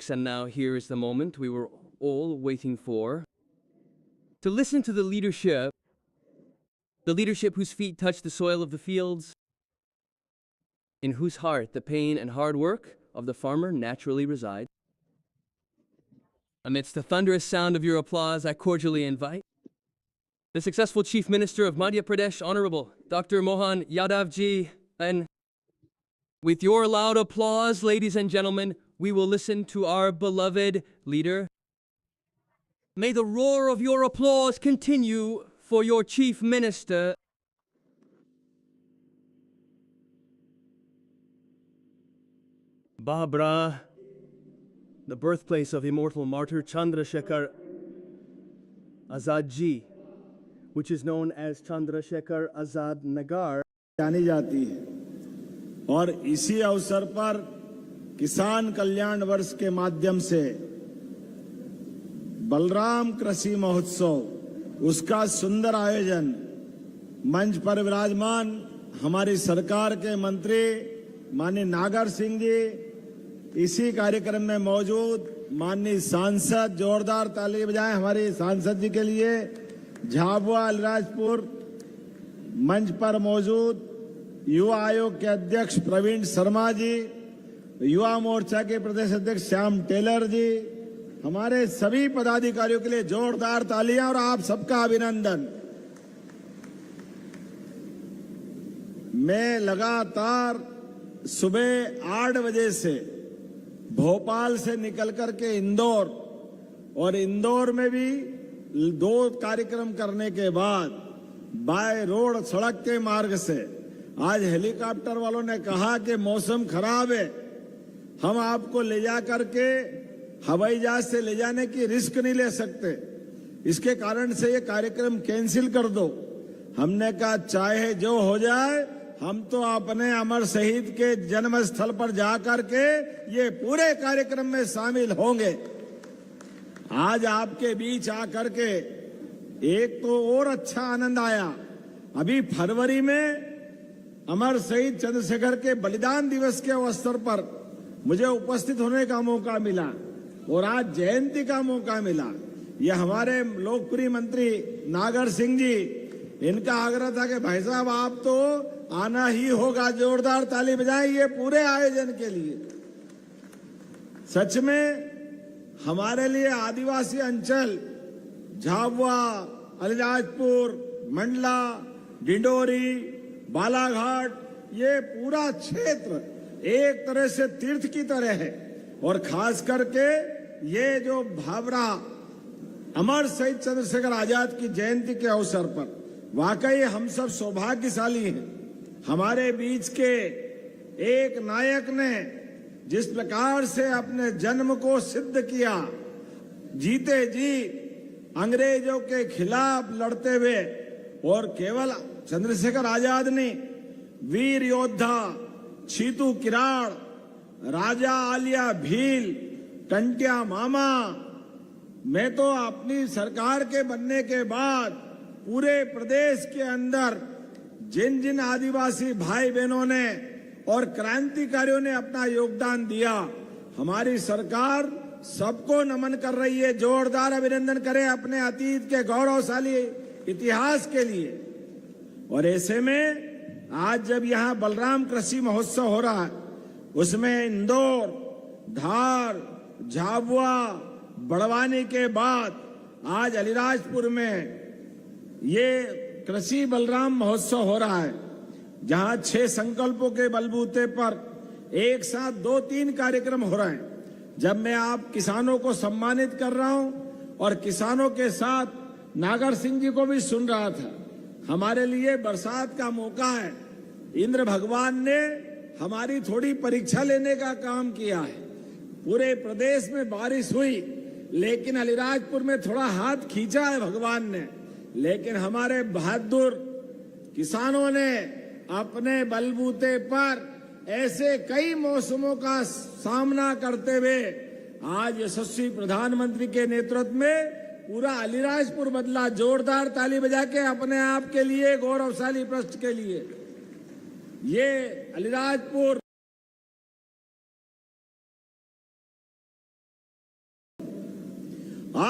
folks, and now here is the moment we were all waiting for. To listen to the leadership whose feet touch the soil of the fields, in whose heart the pain and hard work of the farmer naturally reside. Amidst the thunderous sound of your applause, I cordially invite the successful Chief Minister of Madhya Pradesh, Honorable Dr. Mohan Yadav ji, and with your loud applause, ladies and gentlemen, we will listen to our beloved leader. May the roar of your applause continue for your Chief Minister. Babra, the birthplace of immortal martyr Chandrasekhar Azad ji, which is known as Chandrasekhar Azad Nagar, जानी जाती है और इसी अवसर पर किसान कल्याण वर्ष के माध्यम से बलराम कृषि महोत्सव उसका सुंदर आयोजन मंच पर विराजमान हमारी सरकार के मंत्री माननीय नागर सिंह जी, इसी कार्यक्रम में मौजूद माननीय सांसद, जोरदार ताली बजाएं हमारे सांसद जी के लिए। झाबुआ अलीराजपुर मंच पर मौजूद युवा आयोग के अध्यक्ष प्रवीण शर्मा जी, युवा मोर्चा के प्रदेश अध्यक्ष श्याम टेलर जी, हमारे सभी पदाधिकारियों के लिए जोरदार तालियां और आप सबका अभिनंदन। मैं लगातार सुबह 8 बजे से भोपाल से निकल करके इंदौर और इंदौर में भी 2 कार्यक्रम करने के बाद बाय रोड सड़क के मार्ग से आज हेलीकॉप्टर वालों ने कहा कि मौसम खराब है, हम आपको ले जा करके हवाई जहाज से ले जाने की रिस्क नहीं ले सकते, इसके कारण से ये कार्यक्रम कैंसिल कर दो। हमने कहा चाहे जो हो जाए, हम तो अपने अमर शहीद के जन्म स्थल पर जाकर के ये पूरे कार्यक्रम में शामिल होंगे। आज आपके बीच आकर के एक तो और अच्छा आनंद आया, अभी फरवरी में अमर शहीद चंद्रशेखर के बलिदान दिवस के अवसर पर मुझे उपस्थित होने का मौका मिला और आज जयंती का मौका मिला। ये हमारे लोकप्रिय मंत्री नागर सिंह जी, इनका आग्रह था कि भाई साहब आप तो आना ही होगा, जोरदार ताली बजाएं ये पूरे आयोजन के लिए। सच में हमारे लिए आदिवासी अंचल झाबुआ, अलीराजपुर, मंडला, डिंडोरी, बालाघाट, ये पूरा क्षेत्र एक तरह से तीर्थ की तरह है और खास करके ये जो भावरा अमर शहीद चंद्रशेखर आजाद की जयंती के अवसर पर वाकई हम सब सौभाग्यशाली हैं। हमारे बीच के एक नायक ने जिस प्रकार से अपने जन्म को सिद्ध किया, जीते जी अंग्रेजों के खिलाफ लड़ते हुए, और केवल चंद्रशेखर आजाद ने, वीर योद्धा छीतू किराड़, राजा आलिया भील, टंटिया मामा, मैं तो अपनी सरकार के बनने के बाद पूरे प्रदेश के अंदर जिन जिन आदिवासी भाई बहनों ने और क्रांतिकारियों ने अपना योगदान दिया, हमारी सरकार सबको नमन कर रही है। जोरदार अभिनंदन करें अपने अतीत के गौरवशाली इतिहास के लिए। और ऐसे में आज जब यहाँ बलराम कृषि महोत्सव हो रहा है, उसमें इंदौर, धार, झाबुआ, बड़वानी के बाद आज अलीराजपुर में ये कृषि बलराम महोत्सव हो रहा है, जहां 6 संकल्पों के बलबूते पर एक साथ 2-3 कार्यक्रम हो रहे हैं। जब मैं आप किसानों को सम्मानित कर रहा हूं और किसानों के साथ नागर सिंह जी को भी सुन रहा था, हमारे लिए बरसात का मौका है। इंद्र भगवान ने हमारी थोड़ी परीक्षा लेने का काम किया है। पूरे प्रदेश में बारिश हुई, लेकिन अलीराजपुर में थोड़ा हाथ खींचा है भगवान ने, लेकिन हमारे बहादुर किसानों ने अपने बलबूते पर ऐसे कई मौसमों का सामना करते हुए आज यशस्वी प्रधानमंत्री के नेतृत्व में पूरा अलीराजपुर बदला। जोरदार ताली बजा के अपने आप के लिए, गौरवशाली पृष्ठ के लिए। ये अलीराजपुर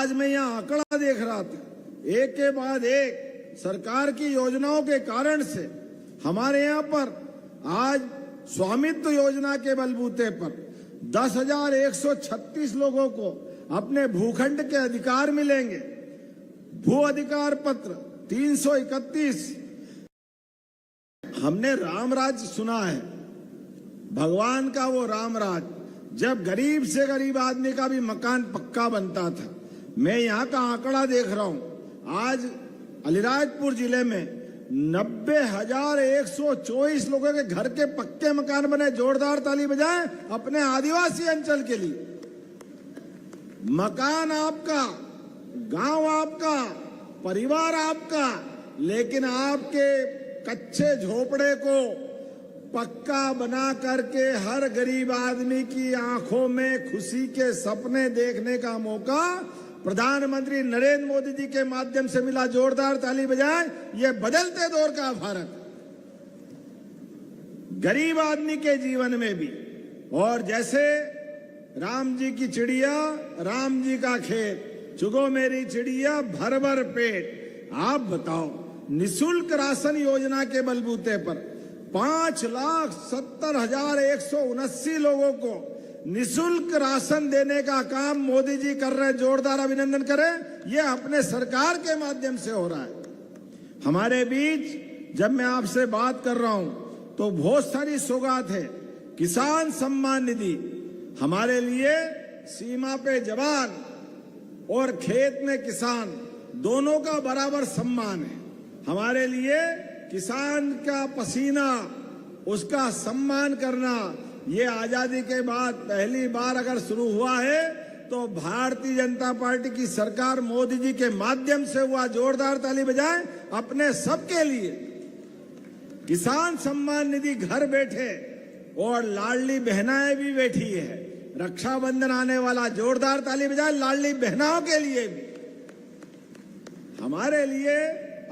आज मैं यहाँ आंकड़ा देख रहा था, एक के बाद एक सरकार की योजनाओं के कारण से हमारे यहाँ पर आज स्वामित्व योजना के बलबूते पर 10,136 लोगों को अपने भूखंड के अधिकार मिलेंगे। भू अधिकार पत्र 331। हमने रामराज सुना है, भगवान का वो रामराज, जब गरीब से गरीब आदमी का भी मकान पक्का बनता था। मैं यहाँ का आंकड़ा देख रहा हूँ, आज अलीराजपुर जिले में 90,124 लोगों के घर के पक्के मकान बने। जोरदार ताली बजाएं अपने आदिवासी अंचल के लिए। मकान आपका, गांव आपका, परिवार आपका, लेकिन आपके कच्चे झोपड़े को पक्का बना करके हर गरीब आदमी की आंखों में खुशी के सपने देखने का मौका प्रधानमंत्री नरेंद्र मोदी जी के माध्यम से मिला। जोरदार ताली बजाएं। ये बदलते दौर का भारत, गरीब आदमी के जीवन में भी। और जैसे राम जी की चिड़िया, राम जी का खेत, चुगो मेरी चिड़िया भर भर पेट। आप बताओ, निशुल्क राशन योजना के बलबूते पर 5,70,179 लोगों को निशुल्क राशन देने का काम मोदी जी कर रहे हैं। जोरदार अभिनंदन करें। ये अपने सरकार के माध्यम से हो रहा है। हमारे बीच जब मैं आपसे बात कर रहा हूं तो बहुत सारी सौगात है। किसान सम्मान निधि हमारे लिए सीमा पे जवान और खेत में किसान दोनों का बराबर सम्मान है। हमारे लिए किसान का पसीना, उसका सम्मान करना, ये आजादी के बाद पहली बार अगर शुरू हुआ है तो भारतीय जनता पार्टी की सरकार मोदी जी के माध्यम से हुआ। जोरदार ताली बजाएं अपने सबके लिए। किसान सम्मान निधि घर बैठे और लाडली बहनाएं भी बैठी है। रक्षाबंधन आने वाला, जोरदार ताली बजाएं लाडली बहनाओं के लिए भी। हमारे लिए,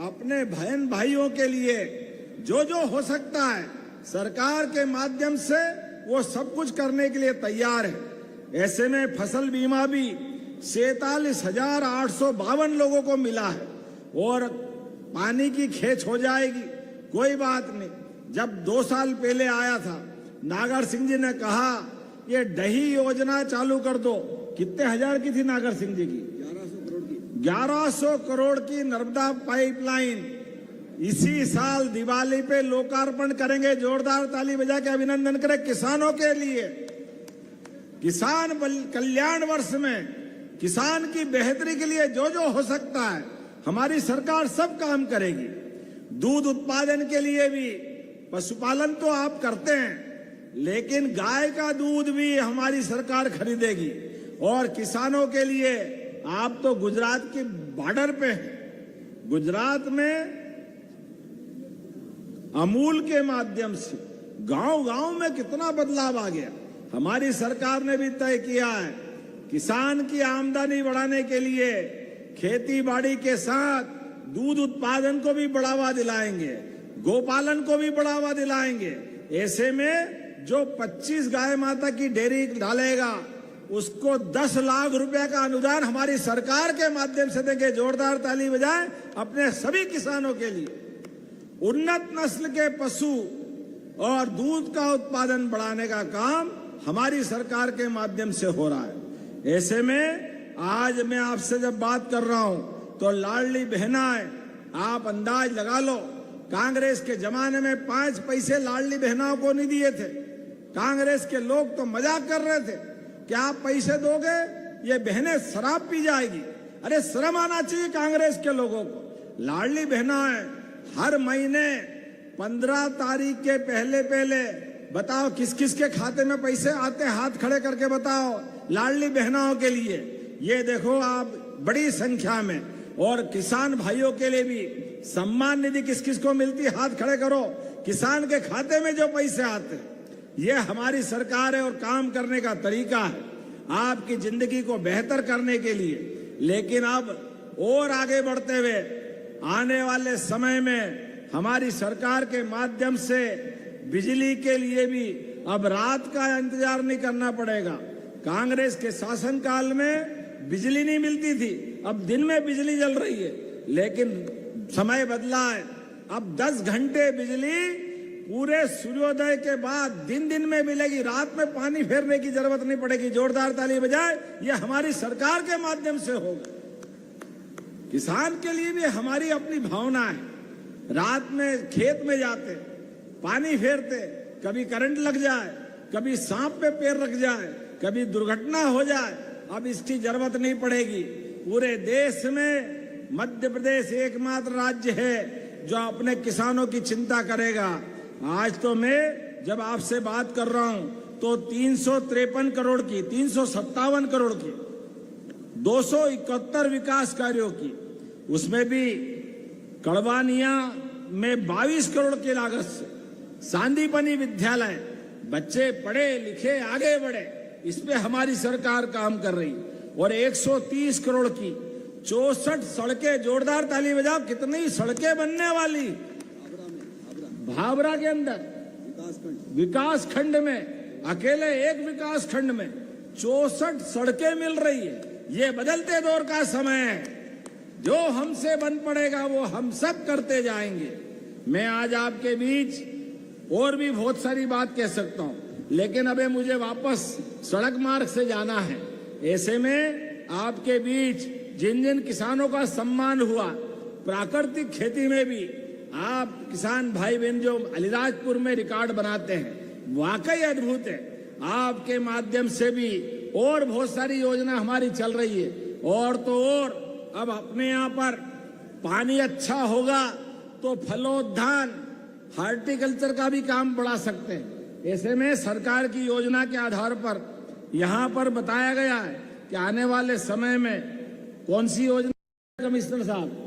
अपने बहन भाइयों के लिए जो जो हो सकता है सरकार के माध्यम से वो सब कुछ करने के लिए तैयार है। ऐसे में फसल बीमा भी 47,852 लोगों को मिला है और पानी की खेच हो जाएगी। कोई बात नहीं। जब 2 साल पहले आया था, नागर सिंह जी ने कहा ये दही योजना चालू कर दो। कितने हजार की थी नागर सिंह जी की? 1100 करोड़ की नर्मदा पाइपलाइन इसी साल दिवाली पे लोकार्पण करेंगे। जोरदार ताली बजा के अभिनंदन करें किसानों के लिए। किसान कल्याण वर्ष में किसान की बेहतरी के लिए जो जो हो सकता है हमारी सरकार सब काम करेगी। दूध उत्पादन के लिए भी, पशुपालन तो आप करते हैं, लेकिन गाय का दूध भी हमारी सरकार खरीदेगी। और किसानों के लिए, आप तो गुजरात के बॉर्डर पे हैं, गुजरात में अमूल के माध्यम से गांव-गांव में कितना बदलाव आ गया। हमारी सरकार ने भी तय किया है किसान की आमदनी बढ़ाने के लिए खेती बाड़ी के साथ दूध उत्पादन को भी बढ़ावा दिलाएंगे, गोपालन को भी बढ़ावा दिलाएंगे। ऐसे में जो 25 गाय माता की डेयरी डालेगा उसको 10 लाख रुपए का अनुदान हमारी सरकार के माध्यम से देंगे। जोरदार ताली बजाएं अपने सभी किसानों के लिए। उन्नत नस्ल के पशु और दूध का उत्पादन बढ़ाने का काम हमारी सरकार के माध्यम से हो रहा है। ऐसे में आज मैं आपसे जब बात कर रहा हूं तो लाडली बहनाएं, आप अंदाज लगा लो, कांग्रेस के जमाने में 5 पैसे लाडली बहनाओं को नहीं दिए थे। कांग्रेस के लोग तो मजाक कर रहे थे कि आप पैसे दोगे ये बहनें शराब पी जाएगी। अरे शर्म आना चाहिए कांग्रेस के लोगों को। लाडली बहनाएं हर महीने 15 तारीख के पहले बताओ किस किस के खाते में पैसे आते, हाथ खड़े करके बताओ लाडली बहनाओं के लिए। ये देखो आप बड़ी संख्या में। और किसान भाइयों के लिए भी सम्मान निधि किस किस को मिलती, हाथ खड़े करो। किसान के खाते में जो पैसे आते, ये हमारी सरकार है और काम करने का तरीका है आपकी जिंदगी को बेहतर करने के लिए। लेकिन अब और आगे बढ़ते हुए आने वाले समय में हमारी सरकार के माध्यम से बिजली के लिए भी अब रात का इंतजार नहीं करना पड़ेगा। कांग्रेस के शासनकाल में बिजली नहीं मिलती थी, अब दिन में बिजली जल रही है। लेकिन समय बदला है, अब 10 घंटे बिजली पूरे सूर्योदय के बाद दिन दिन में मिलेगी, रात में पानी फेरने की जरूरत नहीं पड़ेगी। जोरदार ताली बजाए, ये हमारी सरकार के माध्यम से होगा। किसान के लिए भी हमारी अपनी भावना है। रात में खेत में जाते, पानी फेरते, कभी करंट लग जाए, कभी सांप पे पैर रख जाए, कभी दुर्घटना हो जाए, अब इसकी जरूरत नहीं पड़ेगी। पूरे देश में मध्य प्रदेश एकमात्र राज्य है जो अपने किसानों की चिंता करेगा। आज तो मैं जब आपसे बात कर रहा हूं तो 353 करोड़ की, 357 करोड़ की, 271 विकास कार्यों की, उसमें भी कड़वानिया में 22 करोड़ की लागत से सांदीपनी विद्यालय, बच्चे पढ़े लिखे आगे बढ़े, इस पे हमारी सरकार काम कर रही। और 130 करोड़ की 64 सड़कें, जोरदार ताली बजाओ, कितनी सड़कें बनने वाली भाबरा के अंदर विकास खंड में, अकेले एक विकास खंड में 64 सड़कें मिल रही है। ये बदलते दौर का समय है, जो हमसे बन पड़ेगा वो हम सब करते जाएंगे। मैं आज आपके बीच और भी बहुत सारी बात कह सकता हूं, लेकिन अबे मुझे वापस सड़क मार्ग से जाना है। ऐसे में आपके बीच जिन जिन किसानों का सम्मान हुआ, प्राकृतिक खेती में भी आप किसान भाई बहन जो अलीराजपुर में रिकॉर्ड बनाते हैं, वाकई अद्भुत है। आपके माध्यम से भी और बहुत सारी योजना हमारी चल रही है। और तो और अब अपने यहाँ पर पानी अच्छा होगा तो फलोद्यान, हार्टिकल्चर का भी काम बढ़ा सकते हैं। ऐसे में सरकार की योजना के आधार पर यहाँ पर बताया गया है कि आने वाले समय में कौन सी योजना, कमिश्नर साहब,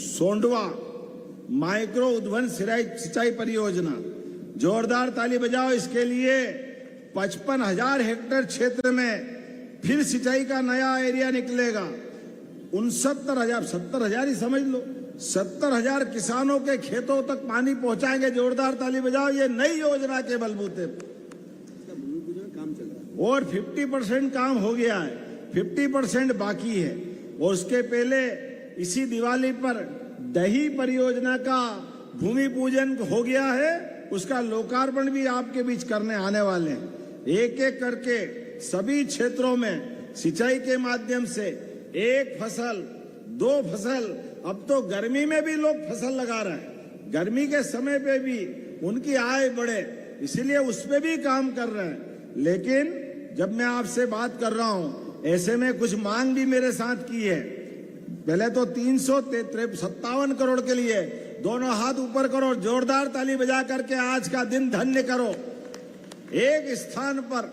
सोंडवा माइक्रो उद्वन सिंचाई परियोजना, जोरदार ताली बजाओ इसके लिए। 55,000 हेक्टेयर क्षेत्र में फिर सिंचाई का नया एरिया निकलेगा। 69,000, 70,000 ही समझ लो, 70,000 किसानों के खेतों तक पानी पहुंचाएंगे। जोरदार ताली बजाओ, ये नई योजना के बलबूते और 50% काम हो गया है, 50% बाकी है। और उसके पहले इसी दिवाली पर दही परियोजना का भूमि पूजन हो गया है, उसका लोकार्पण भी आपके बीच करने आने वाले हैं। एक एक करके सभी क्षेत्रों में सिंचाई के माध्यम से 1 फसल 2 फसल, अब तो गर्मी में भी लोग फसल लगा रहे हैं, गर्मी के समय पे भी उनकी आय बढ़े, इसलिए उस पे भी काम कर रहे हैं। लेकिन जब मैं आपसे बात कर रहा हूं, ऐसे में कुछ मांग भी मेरे साथ की है। पहले तो 357 करोड़ के लिए दोनों हाथ ऊपर करो, जोरदार ताली बजा करके आज का दिन धन्य करो। एक स्थान पर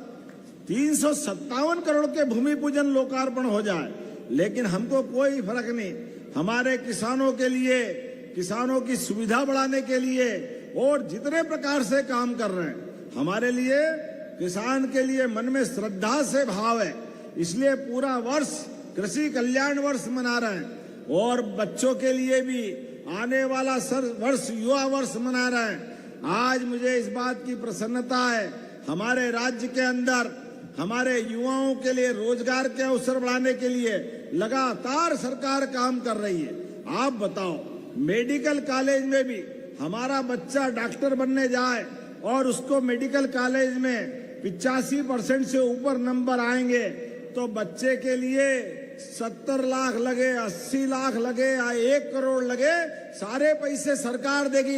357 करोड़ के भूमि पूजन लोकार्पण हो जाए, लेकिन हमको कोई फर्क नहीं। हमारे किसानों के लिए, किसानों की सुविधा बढ़ाने के लिए और जितने प्रकार से काम कर रहे हैं, हमारे लिए किसान के लिए मन में श्रद्धा से भाव है, इसलिए पूरा वर्ष कृषि कल्याण वर्ष मना रहे हैं। और बच्चों के लिए भी आने वाला वर्ष युवा वर्ष मना रहे हैं। आज मुझे इस बात की प्रसन्नता है, हमारे राज्य के अंदर हमारे युवाओं के लिए रोजगार के अवसर बढ़ाने के लिए लगातार सरकार काम कर रही है। आप बताओ, मेडिकल कॉलेज में भी हमारा बच्चा डॉक्टर बनने जाए और उसको मेडिकल कॉलेज में 85% से ऊपर नंबर आएंगे तो बच्चे के लिए 70 लाख लगे, 80 लाख लगे या 1 करोड़ लगे, सारे पैसे सरकार देगी।